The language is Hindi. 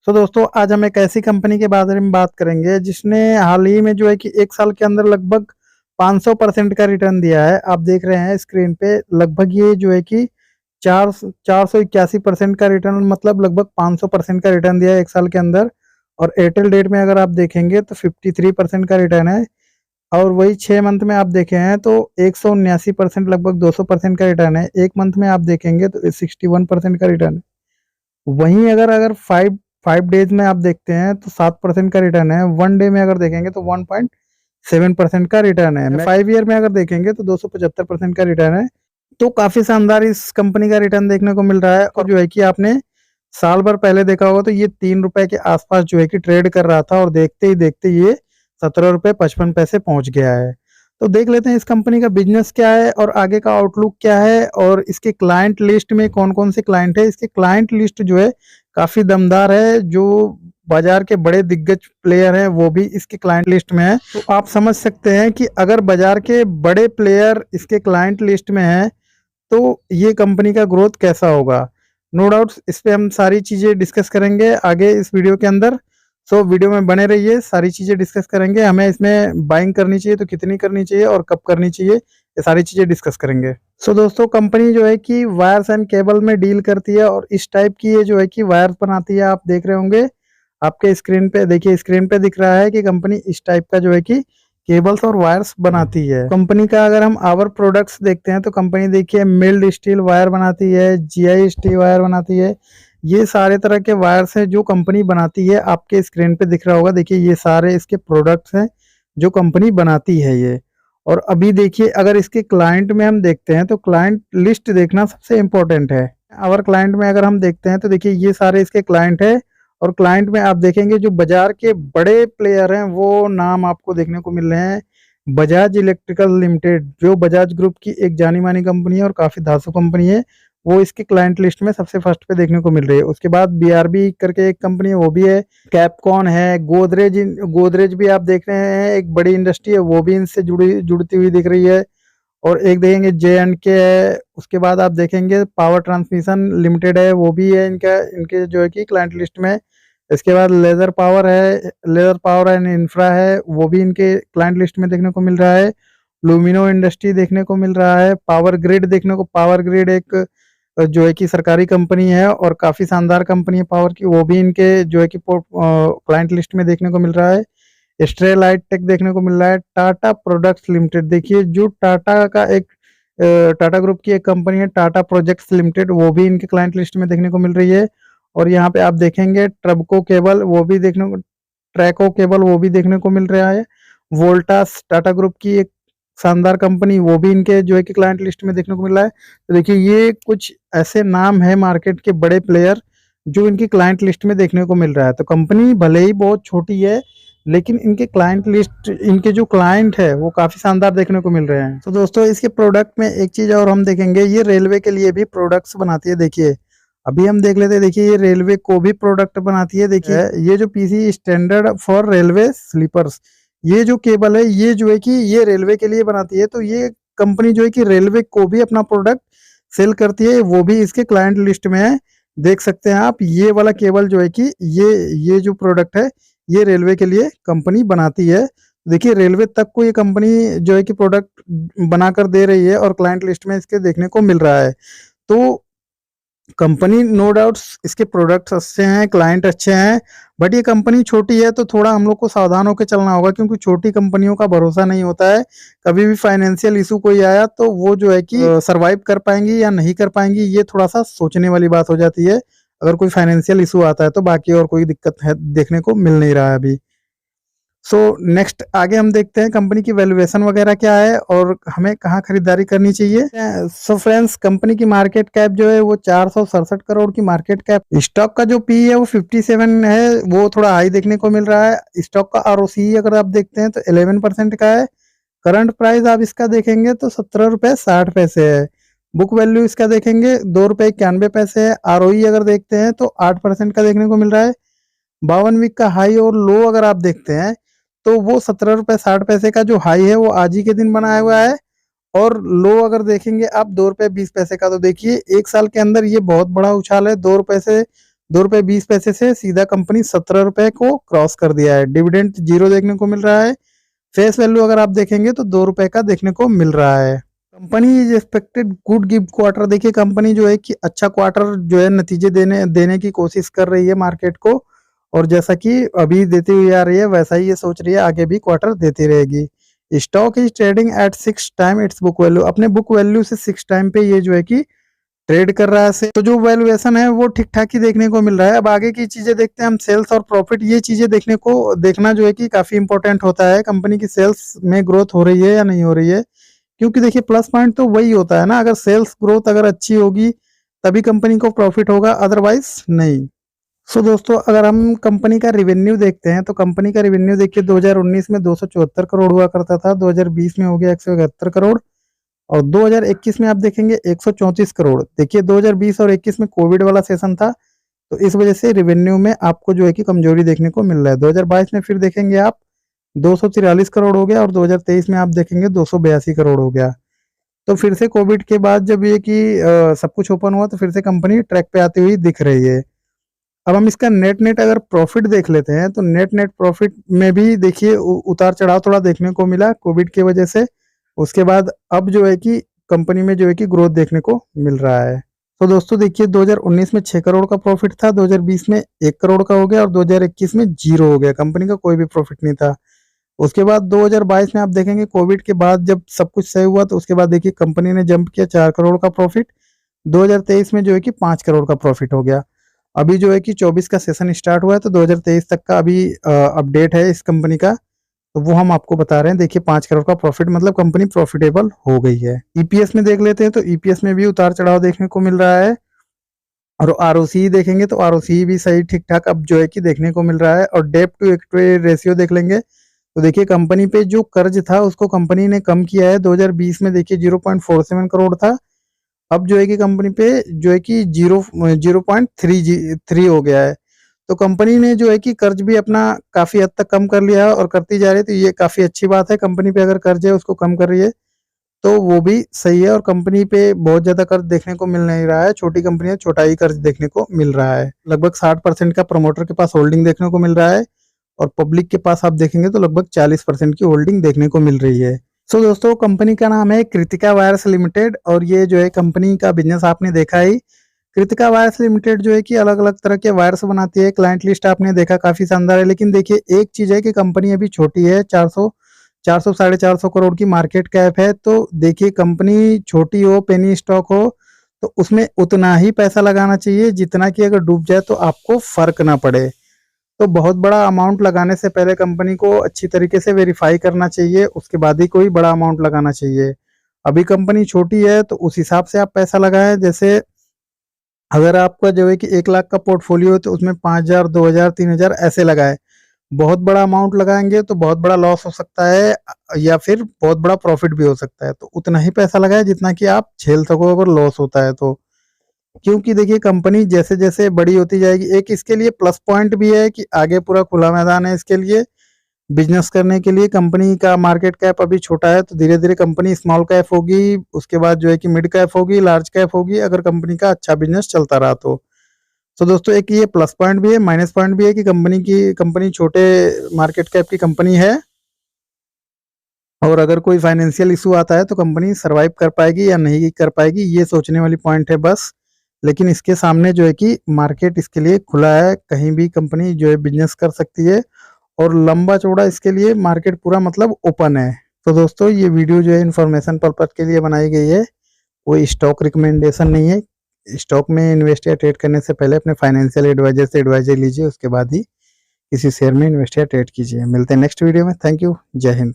तो दोस्तों आज हम एक ऐसी कंपनी के बारे में बात करेंगे जिसने हाल ही में जो है कि एक साल के अंदर लगभग 500% का रिटर्न दिया है। आप देख रहे हैं स्क्रीन पे लगभग ये जो है कि 481% का रिटर्न मतलब लगभग 500% का रिटर्न दिया है एक साल के अंदर। और एयरटेल डेट में अगर आप देखेंगे तो 53% का रिटर्न है। और वही 6 मंथ में आप देखे हैं तो 179% लगभग 200% का रिटर्न है। एक मंथ में आप देखेंगे तो 61% का रिटर्न है। वहीं अगर अगर फाइव फाइव डेज में आप देखते हैं तो 7% का रिटर्न है। वन डे में अगर देखेंगे तो 1.7% का रिटर्न है। 5 ईयर में अगर देखेंगे तो 275% का रिटर्न है। तो काफी शानदार इस कंपनी का रिटर्न देखने को मिल रहा है। और जो है कि आपने साल भर पहले देखा होगा तो ये 3 रुपए के आसपास जो है कि ट्रेड कर रहा था और देखते ही देखते ये 17 रुपए 55 पैसे पहुंच गया है। तो देख लेते हैं इस कंपनी का बिजनेस क्या है और आगे का आउटलुक क्या है और इसके क्लाइंट लिस्ट में कौन कौन से क्लाइंट है। इसके क्लाइंट लिस्ट जो है काफी दमदार है। जो बाजार के बड़े दिग्गज प्लेयर हैं वो भी इसके क्लाइंट लिस्ट में है। तो आप समझ सकते हैं कि अगर बाजार के बड़े प्लेयर इसके क्लाइंट लिस्ट में है तो ये कंपनी का ग्रोथ कैसा होगा। नो डाउट इस पे हम सारी चीजें डिस्कस करेंगे आगे इस वीडियो के अंदर। सो वीडियो में बने रहिए, सारी चीजें डिस्कस करेंगे। हमें इसमें बाइंग करनी चाहिए तो कितनी करनी चाहिए और कब करनी चाहिए, ये सारी चीजें डिस्कस करेंगे। सो दोस्तों कंपनी जो है कि वायर्स एंड केबल में डील करती है और इस टाइप की ये जो है कि वायर्स बनाती है। आप देख रहे होंगे आपके स्क्रीन पे, देखिए स्क्रीन पे दिख रहा है कि कंपनी इस टाइप का जो है कि केबल्स और वायर्स बनाती है। कंपनी का अगर हम आवर प्रोडक्ट्स देखते हैं तो कंपनी देखिए मिल्ड स्टील वायर बनाती है, जीआई स्टील वायर बनाती है। ये सारे तरह के वायर्स हैं जो कंपनी बनाती है। आपके स्क्रीन पे दिख रहा होगा, देखिए ये सारे इसके प्रोडक्ट्स हैं जो कंपनी बनाती है ये। और अभी देखिए अगर इसके क्लाइंट में हम देखते हैं तो क्लाइंट लिस्ट देखना सबसे इम्पोर्टेंट है। आवर क्लाइंट में अगर हम देखते हैं तो देखिए ये सारे इसके क्लाइंट है। और क्लाइंट में आप देखेंगे जो बाजार के बड़े प्लेयर हैं वो नाम आपको देखने को मिल रहे हैं। बजाज इलेक्ट्रिकल लिमिटेड जो बजाज ग्रुप की एक जानी मानी कंपनी है और काफी धांसू कंपनी है, वो इसके क्लाइंट लिस्ट में सबसे फर्स्ट पे देखने को मिल रही है। उसके बाद बीआरबी करके एक कंपनी है वो भी है, कैपकॉन है, गोदरेज गोदरेज भी आप देख रहे हैं एक बड़ी इंडस्ट्री है वो भी इनसे जुड़ती हुई दिख रही है। और एक देखेंगे जे एंड के है। उसके बाद आप देखेंगे पावर ट्रांसमिशन लिमिटेड है वो भी है इनका इनके जो है कि क्लाइंट लिस्ट में। इसके बाद लेजर पावर एंड इंफ्रा है वो भी इनके क्लाइंट लिस्ट में देखने को मिल रहा है। लुमिनो इंडस्ट्री देखने को मिल रहा है। पावर ग्रिड देखने को, पावर ग्रिड एक जो है कि सरकारी कंपनी है और काफी शानदार कंपनी है पावर की, वो भी इनके जो है कि क्लाइंट लिस्ट में देखने को मिल रहा है। स्टेरलाइट टेक देखने को मिल रहा है। टाटा प्रोडक्ट्स लिमिटेड देखिए जो टाटा का एक टाटा ग्रुप की एक कंपनी है टाटा प्रोजेक्ट्स लिमिटेड, वो भी इनके क्लाइंट लिस्ट में देखने को मिल रही है। और यहाँ पे आप देखेंगे ट्रबको केबल वो भी देखने को, ट्रैको केबल वो भी देखने को मिल रहा है। वोल्टास टाटा ग्रुप की एक शानदार कंपनी वो भी इनके जो है कि क्लाइंट लिस्ट में देखने को मिल रहा है। तो देखिए ये कुछ ऐसे नाम है मार्केट के बड़े प्लेयर जो इनकी क्लाइंट लिस्ट में देखने को मिल रहा है। तो कंपनी भले ही बहुत छोटी है लेकिन इनके क्लाइंट लिस्ट, इनके जो क्लाइंट है वो काफी शानदार देखने को मिल रहे हैं। तो दोस्तों इसके प्रोडक्ट में एक चीज और हम देखेंगे, ये रेलवे के लिए भी प्रोडक्ट्स बनाती है। देखिए अभी हम देख लेते हैं, देखिए ये रेलवे को भी प्रोडक्ट बनाती है। देखिए ये जो PC standard for railway sleepers, ये जो केबल है ये जो है कि ये रेलवे के लिए बनाती है। तो ये कंपनी जो है कि रेलवे को भी अपना प्रोडक्ट सेल करती है, वो भी इसके क्लाइंट लिस्ट में है। देख सकते हैं आप ये वाला केबल जो है कि ये जो प्रोडक्ट है ये रेलवे के लिए कंपनी बनाती है। देखिए रेलवे तक को ये कंपनी जो है कि प्रोडक्ट बनाकर दे रही है और क्लाइंट लिस्ट में इसके देखने को मिल रहा है। तो कंपनी नो डाउट्स इसके प्रोडक्ट्स अच्छे हैं, क्लाइंट अच्छे हैं, बट ये कंपनी छोटी है तो थोड़ा हम लोग को सावधान होकर चलना होगा क्योंकि छोटी कंपनियों का भरोसा नहीं होता है। कभी भी फाइनेंशियल इशू कोई आया तो वो जो है कि सरवाइव कर पाएंगी या नहीं कर पाएंगी, ये थोड़ा सा सोचने वाली बात हो जाती है। अगर कोई फाइनेंशियल इशू आता है तो बाकी और कोई दिक्कत है देखने को मिल नहीं रहा है अभी। सो नेक्स्ट आगे हम देखते हैं कंपनी की वैल्यूएशन वगैरह क्या है और हमें कहाँ खरीदारी करनी चाहिए। सो फ्रेंड्स कंपनी की मार्केट कैप जो है वो 467 करोड़ की मार्केट कैप। स्टॉक का जो पी है वो 57 है, वो थोड़ा हाई देखने को मिल रहा है। स्टॉक का आरओसी अगर आप देखते हैं तो 11% का है। करंट प्राइस आप इसका देखेंगे तो 17 रुपए 60 पैसे है। बुक वैल्यू इसका देखेंगे 2 रुपए 91 पैसे है। आरओई अगर देखते हैं तो 8% का देखने को मिल रहा है। 52 वीक का हाई और लो अगर आप देखते हैं तो वो 17 रुपए 60 पैसे का जो हाई है वो आज ही के दिन बनाया हुआ है। और लो अगर देखेंगे आप 2 रुपए 20 पैसे का। तो देखिए एक साल के अंदर ये बहुत बड़ा उछाल है, 2 रुपए से ₹2.20 से सीधा कंपनी ₹17 को क्रॉस कर दिया है। डिविडेंड 0 देखने को मिल रहा है। फेस वैल्यू अगर आप देखेंगे तो ₹2 का देखने को मिल रहा है। Company is expected good give quarter. देखिए कंपनी जो है कि अच्छा क्वार्टर जो है नतीजे देने देने की कोशिश कर रही है मार्केट को, और जैसा कि अभी देती हुई आ रही है वैसा ही ये सोच रही है आगे भी क्वार्टर देती रहेगी। Stock is trading at 6 time it's book value. अपने बुक वैल्यू से 6 टाइम पे ये जो है कि ट्रेड कर रहा है। तो जो वैल्यूएशन है वो ठीक ठाक ही देखने को मिल रहा है। अब आगे की चीजें देखते हैं हम, सेल्स और प्रॉफिट। ये चीजें देखना जो है कि काफी इंपॉर्टेंट होता है, कंपनी की सेल्स में ग्रोथ हो रही है या नहीं हो रही है। क्योंकि देखिए प्लस पॉइंट तो वही होता है ना, अगर सेल्स ग्रोथ अगर अच्छी होगी तभी कंपनी को प्रॉफिट होगा, अदरवाइज नहीं। सो दोस्तों अगर हम कंपनी का रिवेन्यू देखते हैं तो कंपनी का रिवेन्यू देखिए 2019 में 274 करोड़ हुआ करता था, 2020 में हो गया 171 करोड़, और 2021 में आप देखेंगे 134 करोड़। देखिए 2020 और 21 में कोविड वाला सेशन था, तो इस वजह से रिवेन्यू में आपको जो है कि कमजोरी देखने को मिल रहा है। 2022 में फिर देखेंगे आप 243 करोड़ हो गया, और 2023 में आप देखेंगे 282 करोड़ हो गया। तो फिर से कोविड के बाद जब ये कि सब कुछ ओपन हुआ तो फिर से कंपनी ट्रैक पे आती हुई दिख रही है। अब हम इसका नेट अगर प्रॉफिट देख लेते हैं तो नेट प्रॉफिट में भी देखिए उतार चढ़ाव थोड़ा देखने को मिला कोविड की वजह से। उसके बाद अब जो है कि कंपनी में जो है कि ग्रोथ देखने को मिल रहा है। तो दोस्तों देखिए 2019 में 6 करोड़ का प्रॉफिट था, 2020 में 1 करोड़ का हो गया, और 2021 में 0 हो गया, कंपनी का कोई भी प्रॉफिट नहीं था। उसके बाद 2022 में आप देखेंगे कोविड के बाद जब सब कुछ सही हुआ तो उसके बाद देखिए कंपनी ने जंप किया 4 करोड़ का प्रॉफिट। 2023 में जो है कि 5 करोड़ का प्रॉफिट हो गया। अभी जो है कि 24 का सेशन स्टार्ट हुआ है, तो 2023 तक का अभी अपडेट है इस कंपनी का, तो वो हम आपको बता रहे हैं। देखिए 5 करोड़ का प्रॉफिट मतलब कंपनी प्रॉफिटेबल हो गई है। ईपीएस में देख लेते हैं तो ईपीएस में भी उतार चढ़ाव देखने को मिल रहा है, और आरओसी देखेंगे तो आरओसी भी सही ठीक ठाक अब जो है कि देखने को मिल रहा है। और डेट टू इक्विटी रेशियो देख लेंगे तो देखिए कंपनी पे जो कर्ज था उसको कंपनी ने कम किया है। 2020 में देखिए 0.47 करोड़ था, अब जो है कि कंपनी पे जो है कि 0.3 हो गया है। तो कंपनी ने जो है कि कर्ज भी अपना काफी हद तक कम कर लिया है और करती जा रही है, तो ये काफी अच्छी बात है। कंपनी पे अगर कर्ज है उसको कम कर रही है तो वो भी सही है, और कंपनी पे बहुत ज्यादा कर्ज देखने को मिल नहीं रहा है। छोटी कंपनी है, छोटा ही कर्ज देखने को मिल रहा है। लगभग 60% का प्रमोटर के पास होल्डिंग देखने को मिल रहा है, और पब्लिक के पास आप देखेंगे तो लगभग 40% की होल्डिंग देखने को मिल रही है। सो दोस्तों कंपनी का नाम है कृतिका वायर्स लिमिटेड, और ये जो है कंपनी का बिजनेस आपने देखा ही। कृतिका वायर्स लिमिटेड जो है कि अलग अलग तरह के वायर्स बनाती है। क्लाइंट लिस्ट आपने देखा काफी शानदार है, लेकिन देखिए एक चीज है कि कंपनी अभी छोटी है, 400 साढ़े 400 करोड़ की मार्केट कैप है। तो देखिए कंपनी छोटी हो, पेनी स्टॉक हो, तो उसमें उतना ही पैसा लगाना चाहिए जितना कि अगर डूब जाए तो आपको फर्क ना पड़े। तो बहुत बड़ा अमाउंट लगाने से पहले कंपनी को अच्छी तरीके से वेरीफाई करना चाहिए, उसके बाद ही कोई बड़ा अमाउंट लगाना चाहिए। अभी कंपनी छोटी है तो उस हिसाब से आप पैसा लगाएं। जैसे अगर आपका जो है कि 1 लाख का पोर्टफोलियो है तो उसमें 5,000, 2,000, 3,000 ऐसे लगाए। बहुत बड़ा अमाउंट लगाएंगे तो बहुत बड़ा लॉस हो सकता है, या फिर बहुत बड़ा प्रॉफिट भी हो सकता है। तो उतना ही पैसा लगाए जितना कि आप झेल सको अगर लॉस होता है तो। क्योंकि देखिए कंपनी जैसे जैसे बड़ी होती जाएगी, एक इसके लिए प्लस पॉइंट भी है कि आगे पूरा खुला मैदान है इसके लिए बिजनेस करने के लिए। कंपनी का मार्केट कैप अभी छोटा है, तो धीरे धीरे कंपनी स्मॉल कैप होगी, उसके बाद जो है कि मिड कैप होगी, लार्ज कैप होगी, अगर कंपनी का अच्छा बिजनेस चलता रहा तो। तो दोस्तों एक ये प्लस पॉइंट भी है, माइनस पॉइंट भी है कि कंपनी छोटे मार्केट कैप की कंपनी है, और अगर कोई फाइनेंशियल इशू आता है तो कंपनी सरवाइव कर पाएगी या नहीं कर पाएगी, ये सोचने वाली पॉइंट है बस। लेकिन इसके सामने जो है कि मार्केट इसके लिए खुला है, कहीं भी कंपनी जो है बिजनेस कर सकती है, और लंबा चौड़ा इसके लिए मार्केट पूरा मतलब ओपन है। तो दोस्तों ये वीडियो जो है इन्फॉर्मेशन पर्पज के लिए बनाई गई है, कोई स्टॉक रिकमेंडेशन नहीं है। स्टॉक में इन्वेस्ट या ट्रेड करने से पहले अपने फाइनेंशियल एडवाइजर से एडवाइजर लीजिए, उसके बाद ही किसी शेयर में इन्वेस्ट या ट्रेड कीजिए। मिलते हैं नेक्स्ट वीडियो में। थैंक यू, जय हिंद।